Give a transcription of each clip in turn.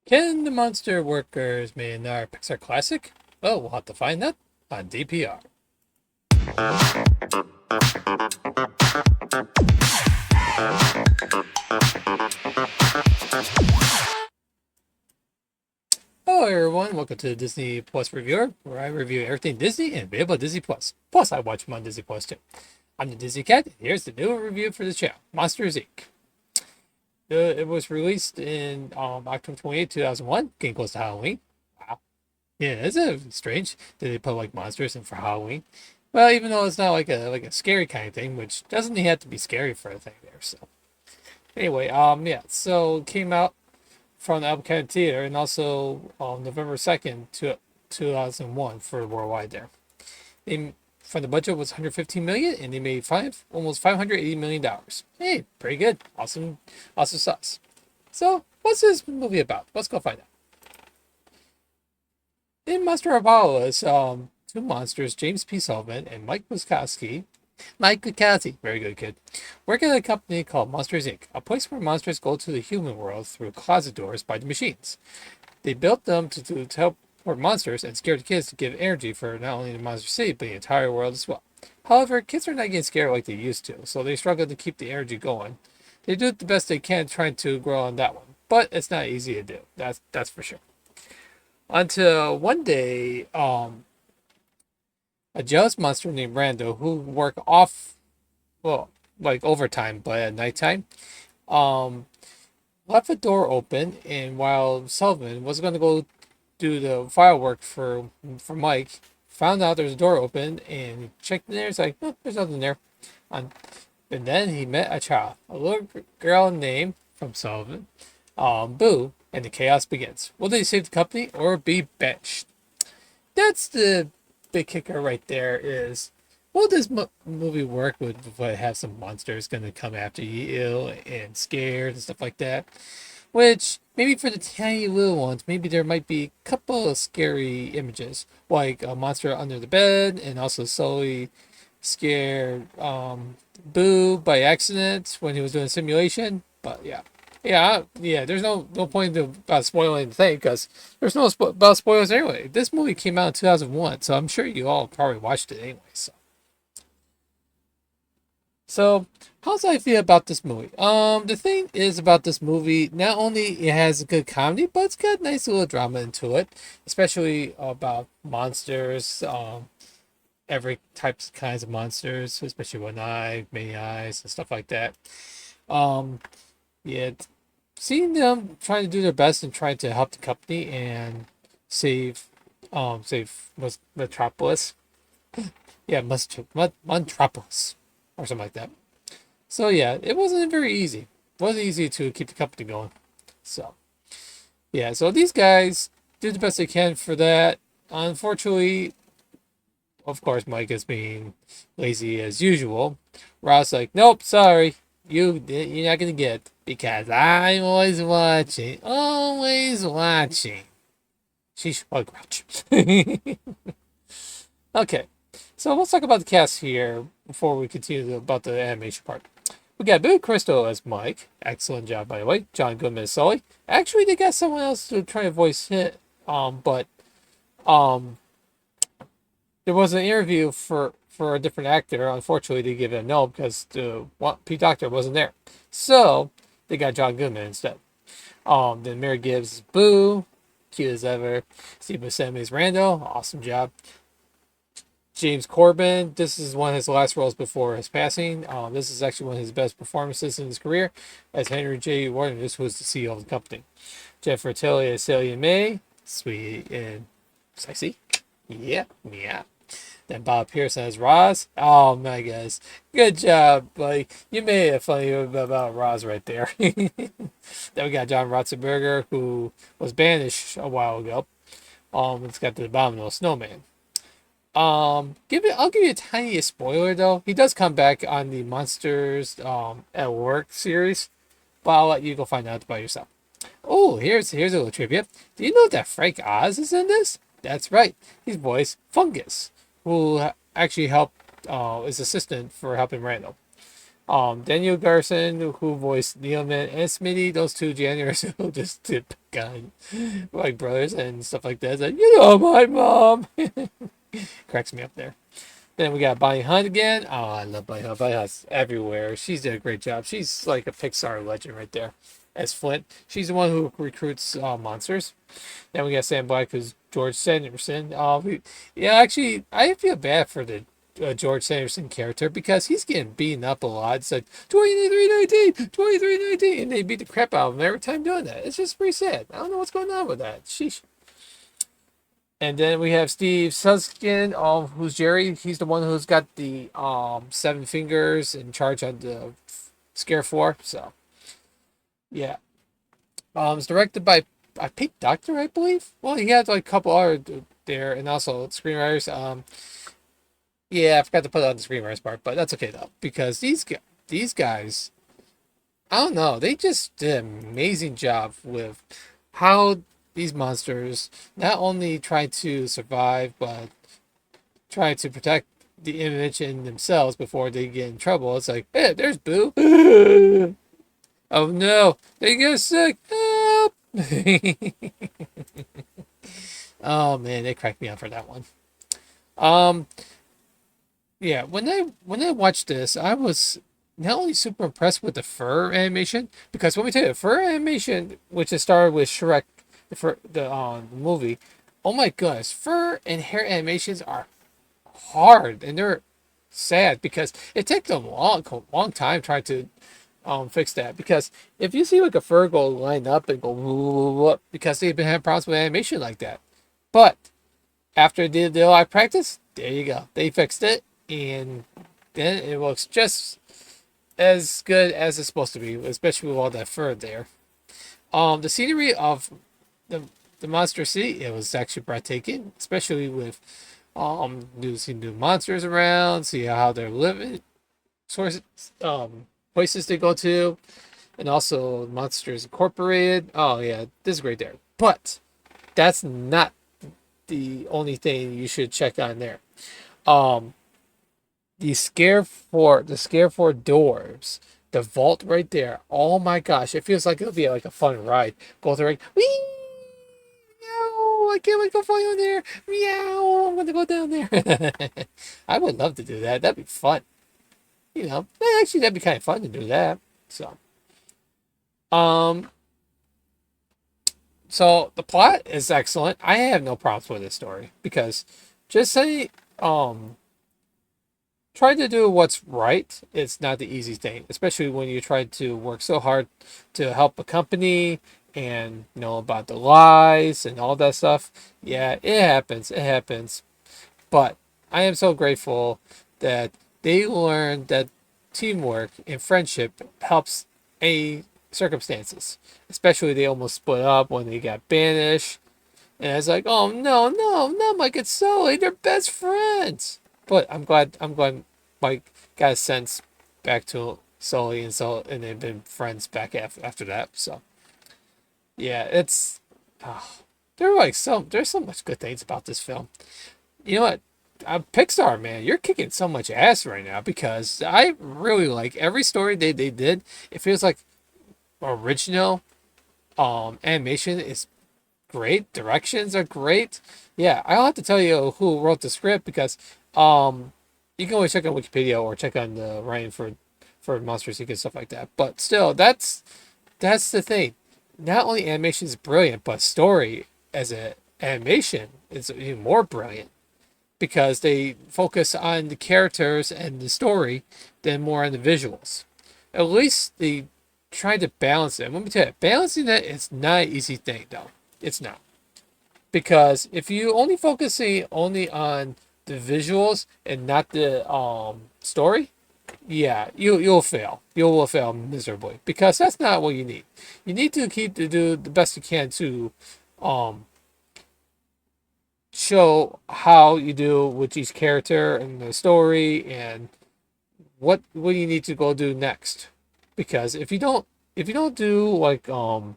Can the monster workers make another Pixar classic? Well, we'll have to find that on DPR. Hello everyone, welcome to the Disney Plus Reviewer, where I review everything Disney and available at Disney Plus. Plus, I watch them on Disney Plus too. I'm the Disney Cat, and here's the new review for the channel, Monsters Inc. It was released in October 28, 2001, getting close to Halloween. Wow. Yeah, that's strange that they put like monsters in for Halloween. Well, even though it's not like a scary kind of thing, which doesn't have to be scary for a thing there. So anyway, yeah, so it came out from the Albuquerque Theater and also November 2nd, 2001 for worldwide there. They from the budget was 115 million and they made almost 580 million dollars. Hey, pretty good. Awesome sauce. So, what's this movie about? Let's go find out. In Monstorpolis, two monsters, James P. Sullivan and Mike Wazowski, very good kid, work at a company called Monsters Inc., a place where monsters go to the human world through closet doors by the machines. They built them to help for monsters and scare the kids to give energy for not only the Monster City, but the entire world as well. However, kids are not getting scared like they used to, so they struggle to keep the energy going. They do the best they can trying to grow on that one, but it's not easy to do, that's for sure. Until one day, a jealous monster named Randall, who worked well, like overtime, but at nighttime, um, left the door open, and while Sullivan was going to go do the firework for Mike, found out there's a door open, and he checked in there. It's like, oh, there's nothing there. And then he met a child, a little girl named from Sullivan, Boo, and the chaos begins. Will they save the company or be benched? That's the big kicker right there. Is will this movie work with have some monsters gonna come after you ill and scared and stuff like that? Which maybe for the tiny little ones, maybe there might be a couple of scary images, like a monster under the bed, and also Sulley scared Boo by accident when he was doing a simulation. But yeah. There's no point about spoiling the thing because there's no about spoilers anyway. This movie came out in 2001, so I'm sure you all probably watched it anyway. So, how do I feel about this movie? The thing is about this movie, not only it has a good comedy, but it's got nice little drama into it, especially about monsters, every types kinds of monsters, especially one eye, many eyes, and stuff like that. Um, yeah, seeing them trying to do their best and trying to help the company and save, save Metropolis. Yeah, Monstropolis or something like that. So yeah, it wasn't very easy. It wasn't easy to keep the company going. So yeah, so these guys do the best they can for that. Unfortunately, of course, Mike is being lazy as usual. Ross like, nope, sorry, you're not gonna get because I'm always watching, always watching. She's a grouch. Okay, so let's talk about the cast here before we continue about the animation part. We got Billy Crystal as Mike. Excellent job, by the way. John Goodman as Sully. Actually, they got someone else to try to voice it, but um, there was an interview for a different actor. Unfortunately, they gave it a no because the Pete Doctor wasn't there. So they got John Goodman instead. Then Mary Gibbs Boo, cute as ever. Steve Buscemi's Randall, awesome job. James Corbin, this is one of his last roles before his passing. This is actually one of his best performances in his career as Henry J. Warden, who was the CEO of the company. Jennifer Tilly as Celia May, sweet and sexy. Yeah. Then Bob Pearson as Roz. Oh my gosh, good job, buddy. You made it funny about Roz right there. Then we got John Ratzenberger, who was banished a while ago. It's got the abominable snowman. I'll give you a tiny spoiler though. He does come back on the Monsters at Work series, but I'll let you go find out by yourself. Oh, here's a little trivia. Do you know that Frank Oz is in this? That's right. He's voiced Fungus, who actually helped his assistant for helping Randall. Daniel Garson, who voiced Neilman, and Smitty, those two janitors who just did kind like brothers and stuff like that. It's like, you know, my mom cracks me up there. Then we got Bonnie Hunt again. Oh, I love Bonnie Hunt. Bonnie Hunt's everywhere. She's did a great job. She's like a Pixar legend right there. As Flint, she's the one who recruits monsters. Then we got Sam Black, who's George Sanderson. Yeah, actually, I feel bad for the George Sanderson character because he's getting beaten up a lot. It's like 2319, 2319, and they beat the crap out of him every time doing that. It's just pretty sad. I don't know what's going on with that. Sheesh. And then we have Steve Suskin, who's Jerry. He's the one who's got the 7 fingers in charge of the Scare 4. So, yeah. It's directed by Pete Docter, I believe. Well, he had like a couple other there, and also screenwriters. Yeah, I forgot to put it on the screenwriters part, but that's okay though, because these guys, I don't know, they just did an amazing job with how these monsters not only try to survive, but try to protect the image in themselves before they get in trouble. It's like, hey, there's Boo. Oh no, they get sick. Help! Oh man, they cracked me up for that one. Um, yeah, when I watched this, I was not only super impressed with the fur animation, because let me tell you, the fur animation, which is started with Shrek, the movie, oh my goodness, fur and hair animations are hard and they're sad because it takes a long time trying to fix that. Because if you see like a fur go line up and go because they've been having problems with animation like that, but after they did the live practice, there you go, they fixed it, and then it looks just as good as it's supposed to be, especially with all that fur there. The scenery of the monster city, it was actually breathtaking, especially with seeing new monsters around, see how they're living, sources, places they go to, and also Monsters Incorporated. Oh yeah, this is great there. But that's not the only thing you should check on there. Um, the scare for dwarves, the vault right there. Oh my gosh, it feels like it'll be like a fun ride. Go through, like, wee, meow, I can't wait to go fly on there. Meow, I'm gonna go down there. I would love to do that. That'd be fun. You know, actually, that'd be kind of fun to do that. So, um, so the plot is excellent. I have no problems with this story because just say, try to do what's right. It's not the easy thing, especially when you try to work so hard to help a company and know about the lies and all that stuff. Yeah, it happens. It happens. But I am so grateful that they learned that teamwork and friendship helps any circumstances. Especially they almost split up when they got banished. And it's like, oh no, no, not Mike and Sully. They're best friends. But I'm glad Mike got a sense back to Sully, and they've been friends back after that. So yeah, it's there's so much good things about this film. You know what? Pixar, man, you're kicking so much ass right now because I really like every story they did. It feels like original. Animation is great. Directions are great. Yeah, I don't have to tell you who wrote the script because you can always check on Wikipedia or check on the writing for Monsters Inc. and stuff like that. But still, that's the thing. Not only animation is brilliant, but story as an animation is even more brilliant because they focus on the characters and the story than more on the visuals. At least they try to balance it. Let me tell you, balancing that is not an easy thing, though. It's not. Because if you only focusing only on the visuals and not the story, yeah, you'll fail. You will fail miserably because that's not what you need. You need to do the best you can to show how you do with each character and the story and what you need to go do next. Because if you don't do like I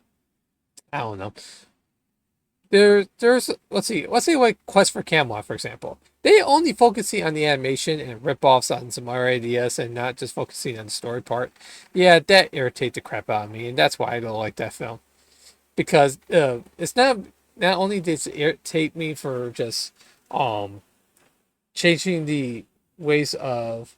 don't know, There's let's say like Quest for Camelot, for example. They only focusing on the animation and rip-offs on some other ideas and not just focusing on the story part. Yeah, that irritates the crap out of me, and that's why I don't like that film. Because it's not only does it irritate me for just um changing the ways of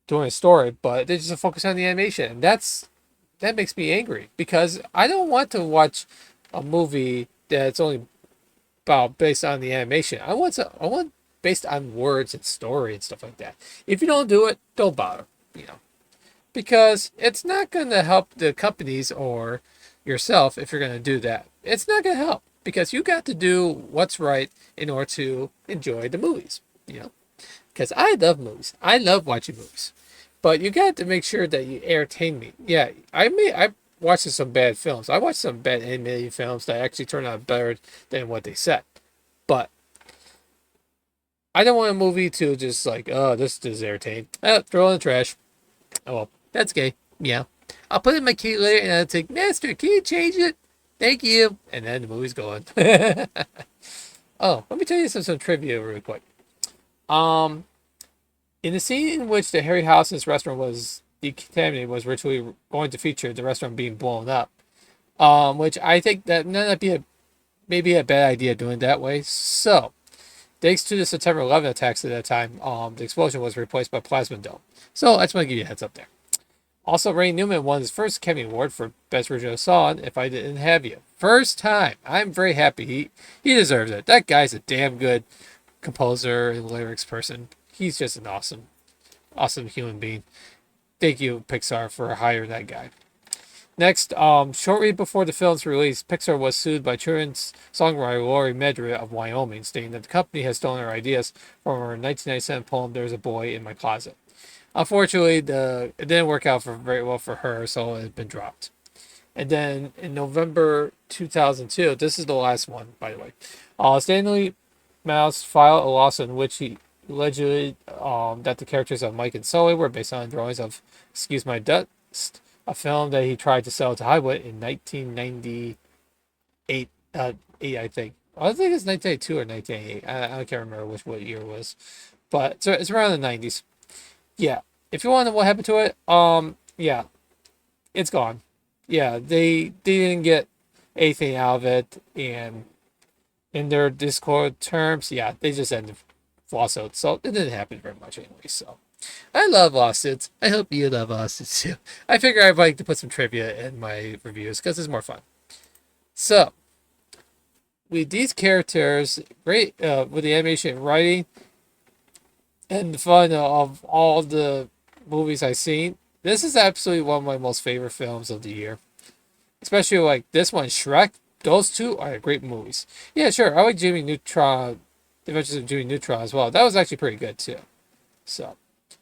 doing a story, but they just focus on the animation, and that makes me angry because I don't want to watch a movie that's only about based on the animation. I want based on words and story and stuff like that. If you don't do it, don't bother. You know, because it's not going to help the companies or yourself if you're going to do that. It's not going to help because you got to do what's right in order to enjoy the movies. You know, because I love movies. I love watching movies, but you got to make sure that you entertain me. Yeah, I watched some bad films. I watched some bad animated films that actually turned out better than what they said. But I don't want a movie to just like, oh, this is entertaining. Throw it in the trash. Oh, well, that's gay. Yeah. I'll put it in my key later and I'll take, Master, can you change it? Thank you. And then the movie's going. Oh, let me tell you some trivia real quick. Um, in the scene in which the Harry House's restaurant was decontaminated, was ritually going to feature the restaurant being blown up. Which I think that might be maybe a bad idea doing it that way. So, thanks to the September 11 attacks at that time, the explosion was replaced by plasma dome. So I just want to give you a heads up there. Also, Ray Newman won his first Academy Award for Best Original Song, If I Didn't Have You. First time. I'm very happy. He deserves it. That guy's a damn good composer and lyrics person. He's just an awesome human being. Thank you, Pixar, for hiring that guy. Next, shortly before the film's release, Pixar was sued by children's songwriter Lori Medria of Wyoming, stating that the company has stolen her ideas from her 1997 poem "There's a Boy in My Closet." Unfortunately, it didn't work out very well for her, so it had been dropped. And then in November 2002, this is the last one, by the way, Stanley Mouse filed a lawsuit in which he alleged that the characters of Mike and Sully were based on drawings of Excuse My Dust, a film that he tried to sell to Hollywood in 1998. I think. I think it's 1982 or 1988. I can't remember what year it was, but it's around the 90s. Yeah. If you want to know what happened to it, yeah, it's gone. Yeah, they didn't get anything out of it, and in their Discord terms, yeah, they just ended lawsuits. So it didn't happen very much anyway. So. I love lawsuits. I hope you love lawsuits too. I figure I'd like to put some trivia in my reviews because it's more fun. So, with these characters, great with the animation and writing, and the fun of all the movies I've seen, this is absolutely one of my most favorite films of the year. Especially like this one, Shrek. Those two are great movies. Yeah, sure. I like Jimmy Neutron, The Adventures of Jimmy Neutron as well. That was actually pretty good too. So.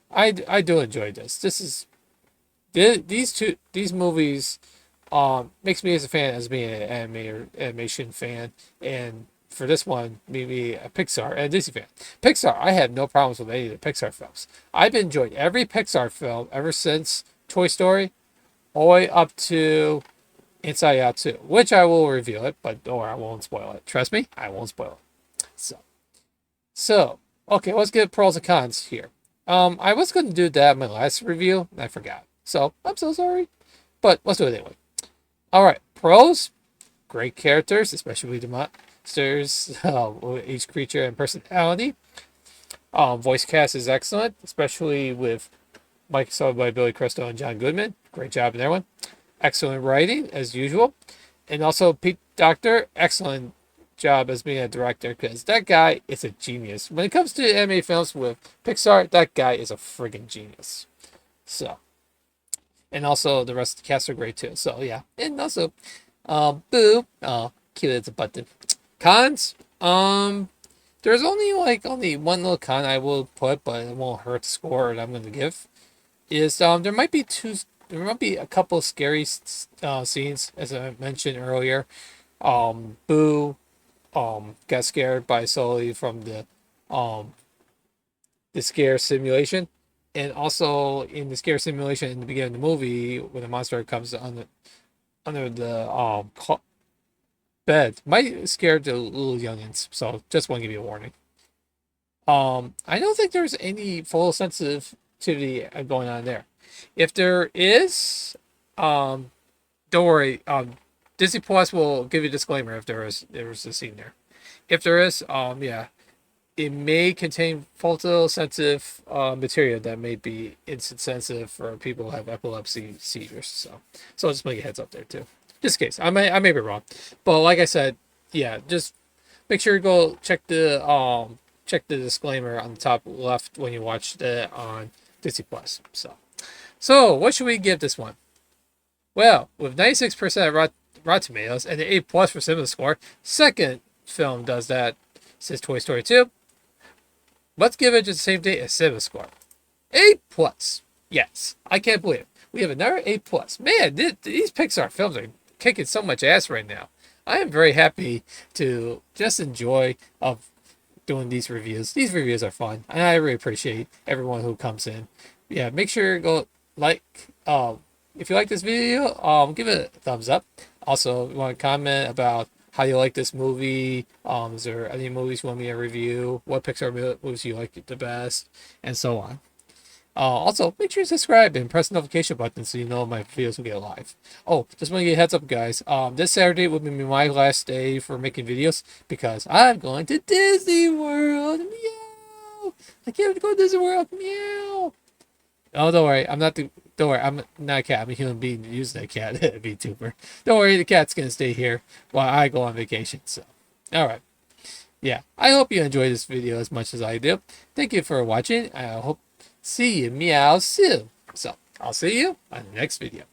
I do enjoy this. These movies makes me as a fan as being an animation fan, and for this one maybe a Pixar and a Disney fan. Pixar, I have no problems with any of the Pixar films. I've enjoyed every Pixar film ever since Toy Story, all the way up to Inside Out 2, which I will reveal it, but I won't spoil it. Trust me, I won't spoil it. So okay, let's get pros and cons here. I was going to do that in my last review, and I forgot. So, I'm so sorry. But let's do it anyway. Alright, pros. Great characters, especially the monsters, each creature and personality. Voice cast is excellent, especially with Mike Sullivan by Billy Crystal and John Goodman. Great job in that one. Excellent writing, as usual. And also Pete Docter, excellent job as being a director, because that guy is a genius. When it comes to anime films with Pixar, that guy is a friggin' genius. So, and also the rest of the cast are great too. So yeah, and also, Boo, oh, cute as a button. Cons, there's only one little con I will put, but it won't hurt the score that I'm going to give. Is there might be a couple of scary scenes, as I mentioned earlier. Boo got scared by Sulley from the scare simulation, and also in the scare simulation in the beginning of the movie when the monster comes under the bed might scare the little youngins, so just want to give you a warning. I don't think there's any photosensitivity going on there. If there is, don't worry. Disney Plus will give you a disclaimer if there's a scene there. If there is, yeah, it may contain photosensitive material that may be insensitive for people who have epilepsy seizures. So just make a heads up there too, just in case. I may be wrong, but like I said, yeah, just make sure to go check the disclaimer on the top left when you watch it on Disney Plus. So what should we give this one? Well, with 96% Rotten Tomatoes and the A+ for Cinema Score, second film does that since Toy Story 2. Let's give it just the same date as Cinema Score. A+. Yes, I can't believe it. We have another A+. Man, these Pixar films are kicking so much ass right now. I am very happy to just enjoy of doing these reviews. These reviews are fun, and I really appreciate everyone who comes in. Yeah, make sure to go like, if you like this video, give it a thumbs up. Also, if you want to comment about how you like this movie, is there any movies you want me to review, what Pixar movies you like the best, and so on. Also, make sure you subscribe and press the notification button so you know my videos will get live. Oh, just want to get a heads up, guys. This Saturday will be my last day for making videos because I'm going to Disney World. Meow! I can't go to Disney World. Meow! Oh, don't worry. Don't worry. I'm not a cat. I'm a human being using a cat. VTuber. Don't worry. The cat's gonna stay here while I go on vacation. So, all right. Yeah. I hope you enjoyed this video as much as I do. Thank you for watching. I hope see you meow soon. So I'll see you on the next video.